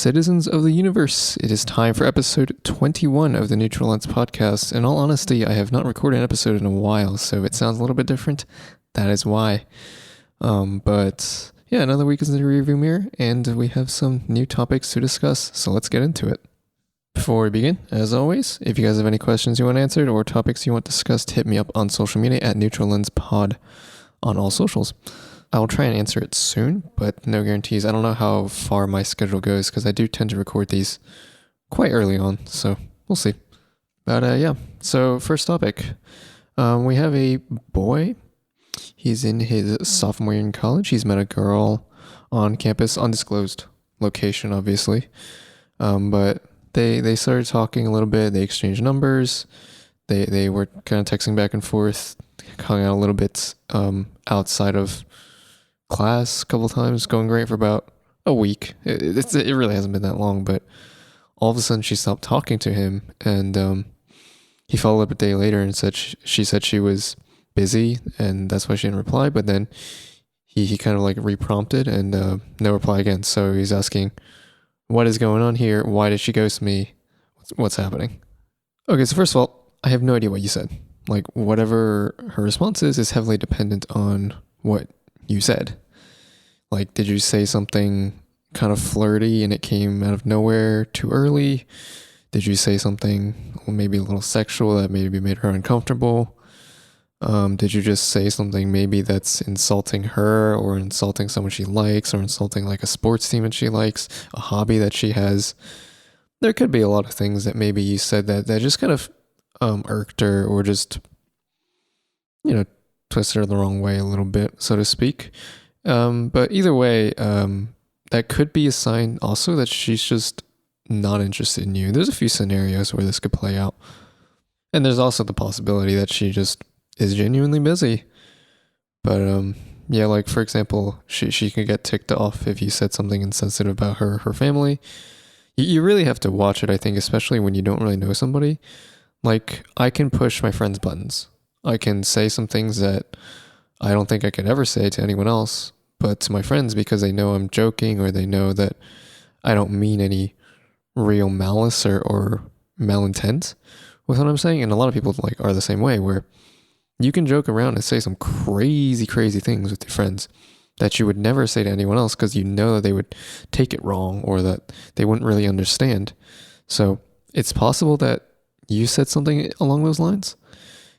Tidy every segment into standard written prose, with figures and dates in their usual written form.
Citizens of the universe, it is time for episode 21 of the Neutral Lens podcast. In all honesty, I have not recorded an episode in a while, so it sounds a little bit different. That is why. But yeah, another week is in the rearview mirror, and we have some new topics to discuss, so let's get into it. Before we begin, as always, if you guys have any questions you want answered or topics you want discussed, hit me up on social media at Neutral Lens Pod on all socials. I'll try and answer it soon, but no guarantees. I don't know how far my schedule goes because I do tend to record these quite early on, so we'll see. But yeah, so first topic. We have a boy. He's in his sophomore year in college. He's met a girl on campus, undisclosed location, obviously. But they started talking a little bit. They exchanged numbers. They were kind of texting back and forth, hung out a little bit outside of class a couple times, going great for about a week. It really hasn't been that long, but all of a sudden she stopped talking to him, and he followed up a day later and said she said she was busy and that's why she didn't reply. But then he kind of like reprompted and no reply again. So he's asking, what is going on here? Why did she ghost me? What's happening? Okay, so first of all, I have no idea what you said. Like, whatever her response is heavily dependent on what you said. Like, did you say something kind of flirty and it came out of nowhere too early? Did you say something maybe a little sexual that maybe made her uncomfortable? Did you just say something maybe that's insulting her or insulting someone she likes or insulting like a sports team that she likes, a hobby that she has? There could be a lot of things that maybe you said that just kind of irked her or just, twisted her the wrong way a little bit, so to speak. But either way, that could be a sign also that she's just not interested in you. There's a few scenarios where this could play out. And there's also the possibility that she just is genuinely busy. But yeah, like for example, she could get ticked off if you said something insensitive about her family. You really have to watch it, I think, especially when you don't really know somebody. Like, I can push my friends' buttons. I can say some things that I don't think I could ever say to anyone else, but to my friends, because they know I'm joking or they know that I don't mean any real malice or malintent with what I'm saying. And a lot of people like are the same way, where you can joke around and say some crazy things with your friends that you would never say to anyone else because you know that they would take it wrong or that they wouldn't really understand. So it's possible that you said something along those lines.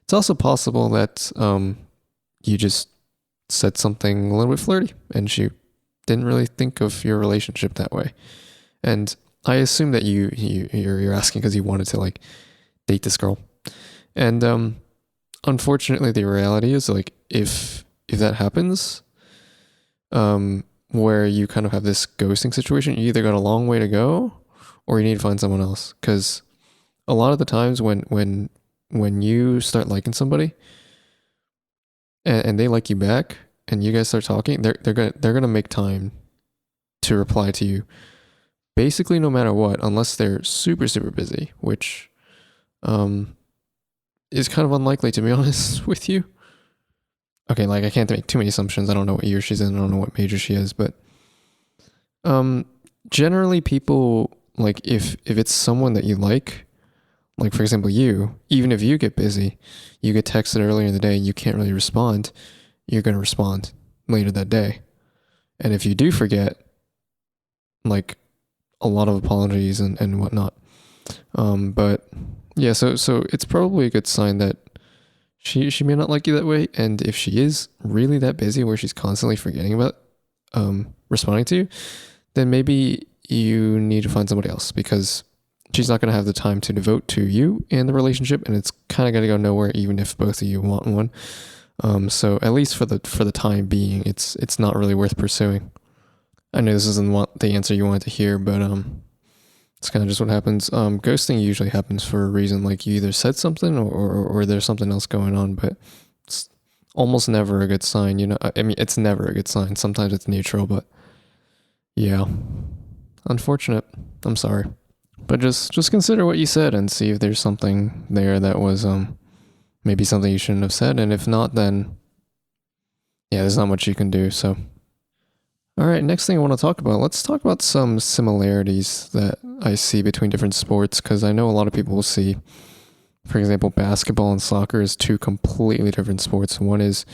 It's also possible that you just said something a little bit flirty and she didn't really think of your relationship that way. And I assume that you're asking because you wanted to like date this girl. And unfortunately, the reality is like if that happens, where you kind of have this ghosting situation, you either got a long way to go or you need to find someone else. Because a lot of the times when you start liking somebody and they like you back and you guys start talking, they're gonna make time to reply to you basically no matter what, unless they're super busy, which is kind of unlikely, to be honest with you. Okay, like I can't make too many assumptions. I don't know what year she's in. I don't know what major she is, but generally people, like if it's someone that you like for example you, even if you get busy, you get texted earlier in the day and you can't really respond, you're going to respond later that day. And if you do forget, like a lot of apologies and whatnot. But yeah, so it's probably a good sign that she may not like you that way. And if she is really that busy where she's constantly forgetting about responding to you, then maybe you need to find somebody else because she's not going to have the time to devote to you and the relationship, and it's kind of going to go nowhere even if both of you want one. So at least for the time being, it's not really worth pursuing. I know this isn't the answer you wanted to hear, but it's kind of just what happens. Ghosting usually happens for a reason, like you either said something or there's something else going on, but it's almost never a good sign. I mean, it's never a good sign. Sometimes it's neutral, but yeah, unfortunate. I'm sorry. But just consider what you said and see if there's something there that was maybe something you shouldn't have said. And if not, then yeah, there's not much you can do. So All right, next thing I want to talk about, let's talk about some similarities that I see between different sports, because I know a lot of people will see, for example, basketball and soccer as two completely different sports. One is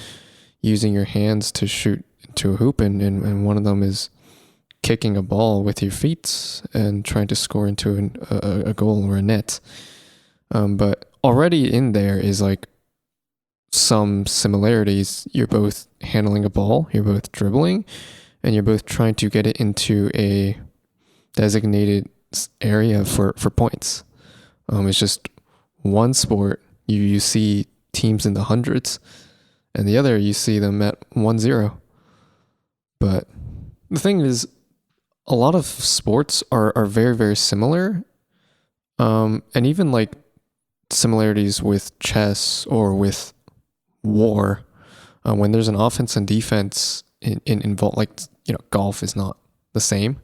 using your hands to shoot into a hoop, and one of them is kicking a ball with your feet and trying to score into a goal or a net. But already in there is like some similarities. You're both handling a ball, you're both dribbling, and you're both trying to get it into a designated area for points. It's just one sport, you see teams in the hundreds, and the other you see them at 1-0. But the thing is, a lot of sports are very, very similar. And even like similarities with chess or with war, when there's an offense and defense involved, like, golf is not the same.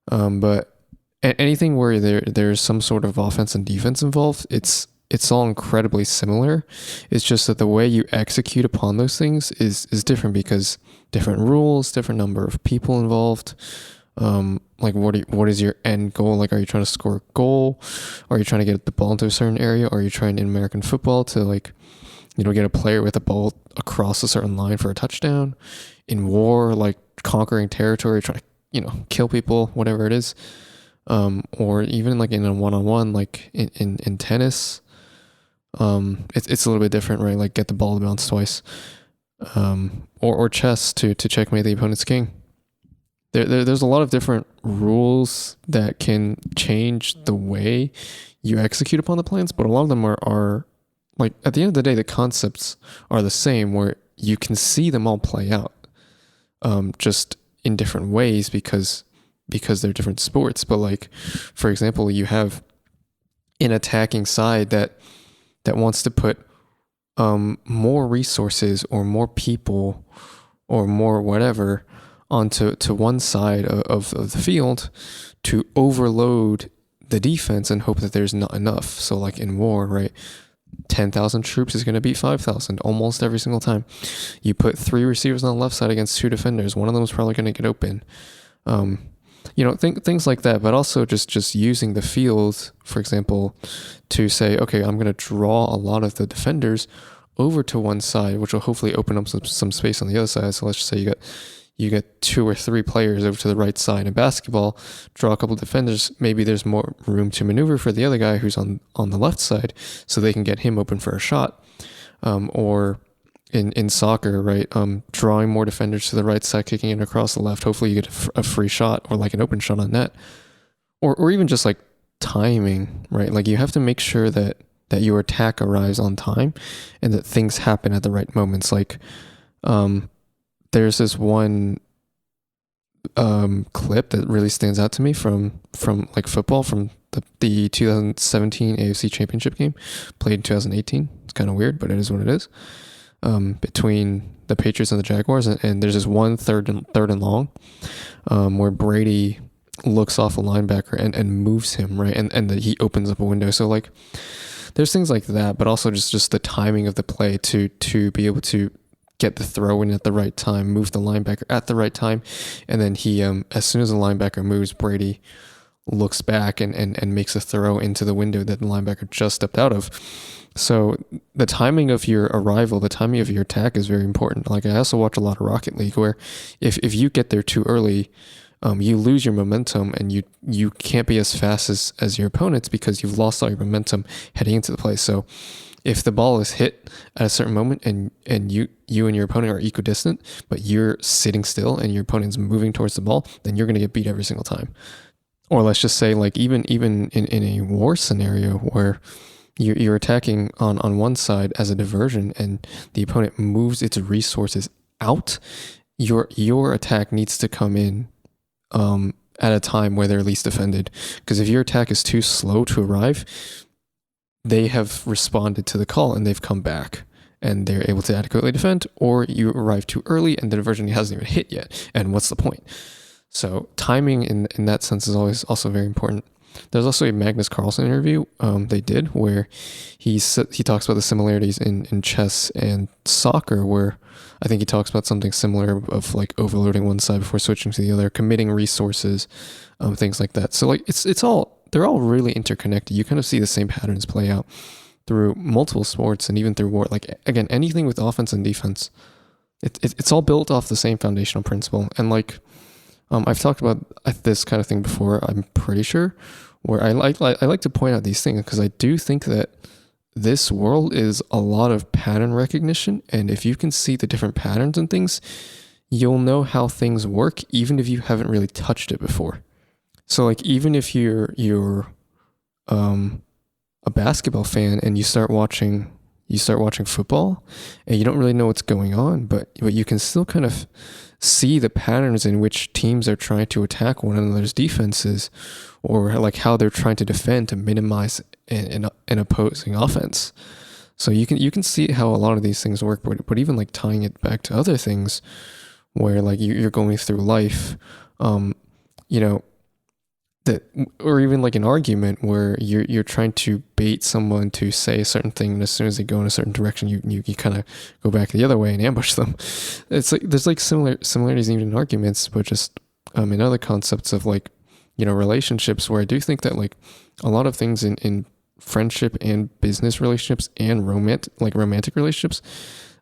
But anything where there's some sort of offense and defense involved, it's all incredibly similar. It's just that the way you execute upon those things is different, because different rules, different number of people involved. Like what is your end goal? Like, are you trying to score a goal? Are you trying to get the ball into a certain area? Or are you trying in American football to, like, get a player with a ball across a certain line for a touchdown? In war, like conquering territory, trying to, kill people, whatever it is. Or even like in a one-on-one, like in tennis, it's a little bit different, right? Like get the ball to bounce twice. Or chess to checkmate the opponent's king. There's a lot of different rules that can change the way you execute upon the plans, but a lot of them are like, at the end of the day, the concepts are the same, where you can see them all play out, just in different ways because they're different sports. But like, for example, you have an attacking side that wants to put more resources or more people or more whatever onto one side of the field to overload the defense and hope that there's not enough. So like in war, right? 10,000 troops is going to beat 5,000 almost every single time. You put 3 receivers on the left side against 2 defenders. One of them is probably going to get open. Things like that, but also just using the field, for example, to say, okay, I'm going to draw a lot of the defenders over to one side, which will hopefully open up some space on the other side. So let's just say you get 2 or 3 players over to the right side in basketball, draw a couple of defenders, maybe there's more room to maneuver for the other guy who's on the left side, so they can get him open for a shot. Or in soccer, right, drawing more defenders to the right side, kicking it across the left, hopefully you get a free shot or like an open shot on net. Or even just like timing, right? Like you have to make sure that your attack arrives on time and that things happen at the right moments. Like, there's this one clip that really stands out to me from like football, from the 2017 AFC Championship game played in 2018. It's kind of weird, but it is what it is. Between the Patriots and the Jaguars, and there's this one third and long, where Brady looks off a linebacker and moves him, right, and he opens up a window. So like, there's things like that, but also just the timing of the play to be able to get the throw in at the right time, move the linebacker at the right time, and then he, as soon as the linebacker moves, Brady looks back and makes a throw into the window that the linebacker just stepped out of. So the timing of your arrival, the timing of your attack is very important. Like, I also watch a lot of Rocket League, where if you get there too early, you lose your momentum, and you can't be as fast as your opponents because you've lost all your momentum heading into the play. So if the ball is hit at a certain moment and you and your opponent are equidistant, but you're sitting still and your opponent's moving towards the ball, then you're going to get beat every single time. Or let's just say, like, even in a war scenario where you're attacking on one side as a diversion and the opponent moves its resources out, your attack needs to come in at a time where they're least defended. Because if your attack is too slow to arrive, they have responded to the call and they've come back and they're able to adequately defend, or you arrive too early and the diversion hasn't even hit yet. And what's the point? So timing in that sense is always also very important. there's also a Magnus Carlsen interview they did where he talks about the similarities in chess and soccer, where I think he talks about something similar of like overloading one side before switching to the other, committing resources, things like that. So like they're all really interconnected. You kind of see the same patterns play out through multiple sports and even through war. Like again, anything with offense and defense, it's all built off the same foundational principle. And like I've talked about this kind of thing before, I'm pretty sure, where I like to point out these things because I do think that this world is a lot of pattern recognition, and if you can see the different patterns and things, you'll know how things work even if you haven't really touched it before. So like even if you're a basketball fan and you start watching football and you don't really know what's going on, but you can still kind of see the patterns in which teams are trying to attack one another's defenses, or like how they're trying to defend to minimize an opposing offense. So you can see how a lot of these things work, but even like tying it back to other things where like you're going through life, that, or even like an argument where you're trying to bait someone to say a certain thing, and as soon as they go in a certain direction, you kind of go back the other way and ambush them. It's like there's like similarities even in arguments, but just in other concepts of like relationships, where I do think that like a lot of things in friendship and business relationships and romantic relationships,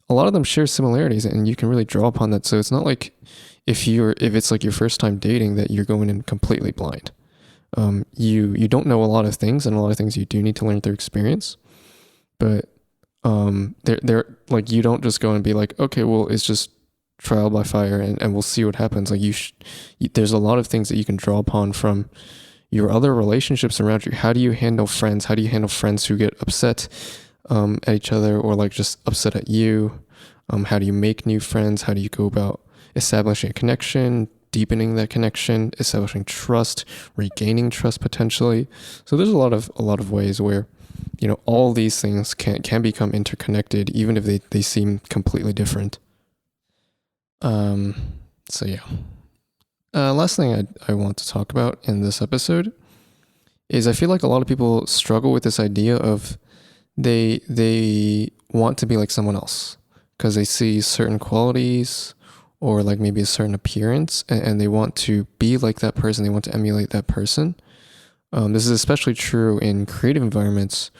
a lot of them share similarities, and you can really draw upon that. So it's not like if it's like your first time dating that you're going in completely blind. You don't know a lot of things, and a lot of things you do need to learn through experience, but they're like, you don't just go and be like, okay, well, it's just trial by fire and we'll see what happens. Like there's a lot of things that you can draw upon from your other relationships around you. How do you handle friends? How do you handle friends who get upset at each other, or like just upset at you? How do you make new friends? How do you go about establishing a connection, deepening that connection, establishing trust, regaining trust potentially? So there's a lot of ways where all these things can become interconnected, even if they seem completely different. So yeah. Last thing I want to talk about in this episode is I feel like a lot of people struggle with this idea of they want to be like someone else because they see certain qualities or like maybe a certain appearance, and they want to be like that person. They want to emulate that person. This is especially true in creative environments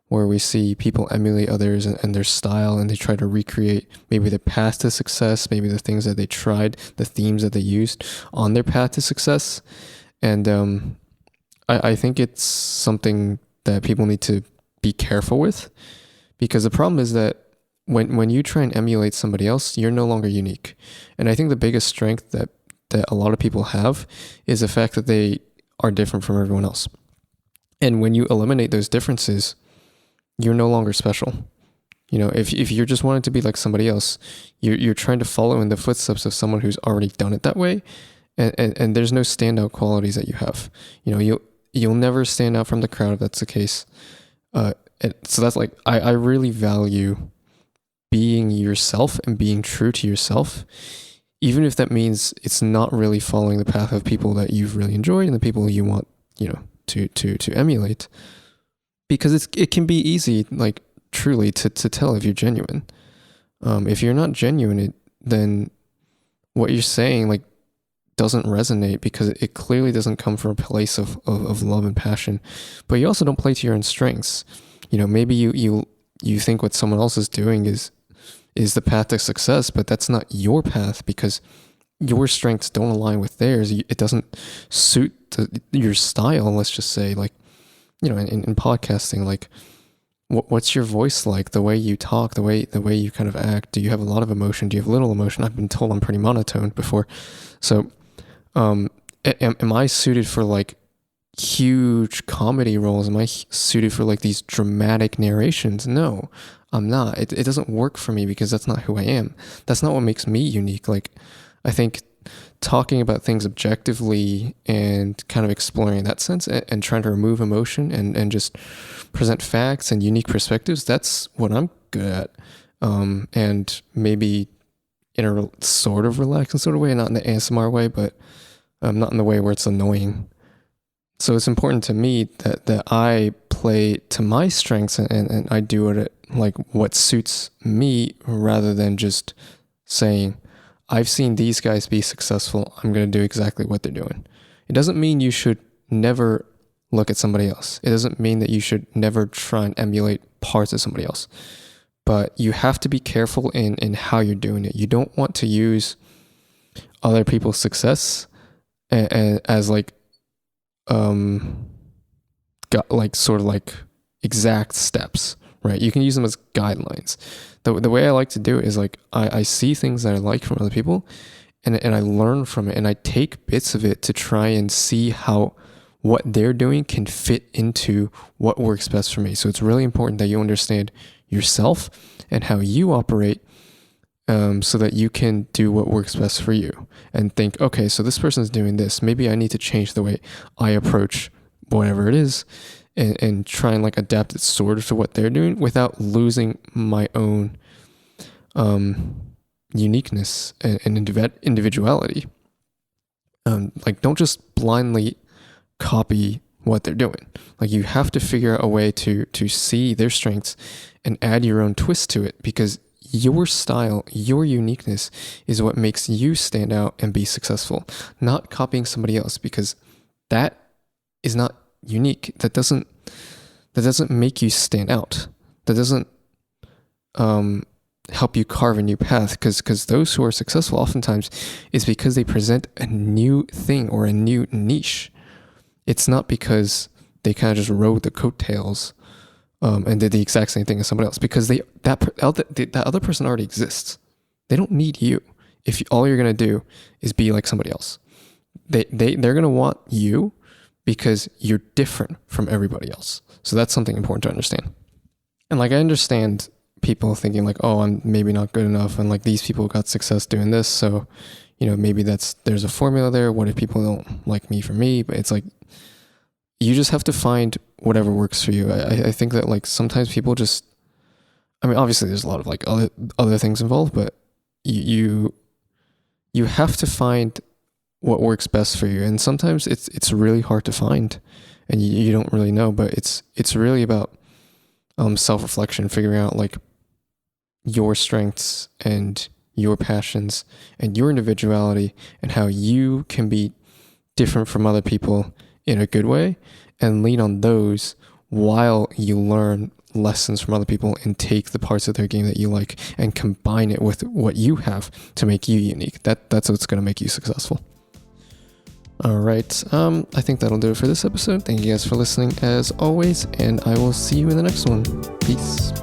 where we see people emulate others and their style, and they try to recreate maybe their path to success, maybe the things that they tried, the themes that they used on their path to success. And I think it's something that people need to be careful with, because the problem is that when you try and emulate somebody else, you're no longer unique. And I think the biggest strength that a lot of people have is the fact that they are different from everyone else. And when you eliminate those differences, you're no longer special. If you're just wanting to be like somebody else, you're trying to follow in the footsteps of someone who's already done it that way. And there's no standout qualities that you have. You'll never stand out from the crowd if that's the case. So that's like, I really value being yourself and being true to yourself, even if that means it's not really following the path of people that you've really enjoyed and the people you want, to emulate. Because it can be easy, like truly, to tell if you're genuine. If you're not genuine, then what you're saying like doesn't resonate, because it clearly doesn't come from a place of love and passion. But you also don't play to your own strengths. Maybe you think what someone else is doing is the path to success, but that's not your path, because your strengths don't align with theirs. It doesn't suit your style. Let's just say, like, in podcasting, like, what's your voice like? The way you talk, the way you kind of act. Do you have a lot of emotion? Do you have little emotion? I've been told I'm pretty monotone before. So, am I suited for like huge comedy roles? Am I suited for like these dramatic narrations? No, I'm not. It doesn't work for me, because that's not who I am. That's not what makes me unique. Like, I think talking about things objectively and kind of exploring in that sense, and trying to remove emotion and just present facts and unique perspectives, that's what I'm good at. And maybe in a sort of relaxing sort of way, not in the ASMR way, but not in the way where it's annoying. So it's important to me that I play to my strengths and I do what suits me, rather than just saying, I've seen these guys be successful, I'm going to do exactly what they're doing. It doesn't mean you should never look at somebody else. It doesn't mean that you should never try and emulate parts of somebody else. But you have to be careful in how you're doing it. You don't want to use other people's success as exact steps, right? You can use them as guidelines. The way I like to do it is I see things that I like from other people, and I learn from it, and I take bits of it to try and see how what they're doing can fit into what works best for me. So it's really important that you understand yourself and how you operate, so that you can do what works best for you, and think, okay, so this person's doing this. Maybe I need to change the way I approach whatever it is, and try and adapt it sort of to what they're doing without losing my own uniqueness and individuality. Don't just blindly copy what they're doing. You have to figure out a way to see their strengths and add your own twist to it, because your style, your uniqueness is what makes you stand out and be successful, not copying somebody else, because that is not unique. That doesn't make you stand out. That doesn't help you carve a new path, because those who are successful oftentimes is because they present a new thing or a new niche. It's not because they kind of just rode the coattails and did the exact same thing as somebody else, because that other person already exists. They don't need you if all you're going to do is be like somebody else. They're going to want you because you're different from everybody else. So that's something important to understand. And I understand people thinking oh, I'm maybe not good enough, and these people got success doing this, so maybe there's a formula there. What if people don't like me for me? But it's you just have to find whatever works for you. I think that sometimes people just, obviously there's a lot of other things involved, but you have to find what works best for you. And sometimes it's really hard to find, and you don't really know, but it's really about self-reflection, figuring out your strengths and your passions and your individuality, and how you can be different from other people in a good way, and lean on those while you learn lessons from other people and take the parts of their game that you like and combine it with what you have to make you unique. That's what's going to make you successful. All right. I think that'll do it for this episode. Thank you guys for listening as always, and I will see you in the next one. Peace.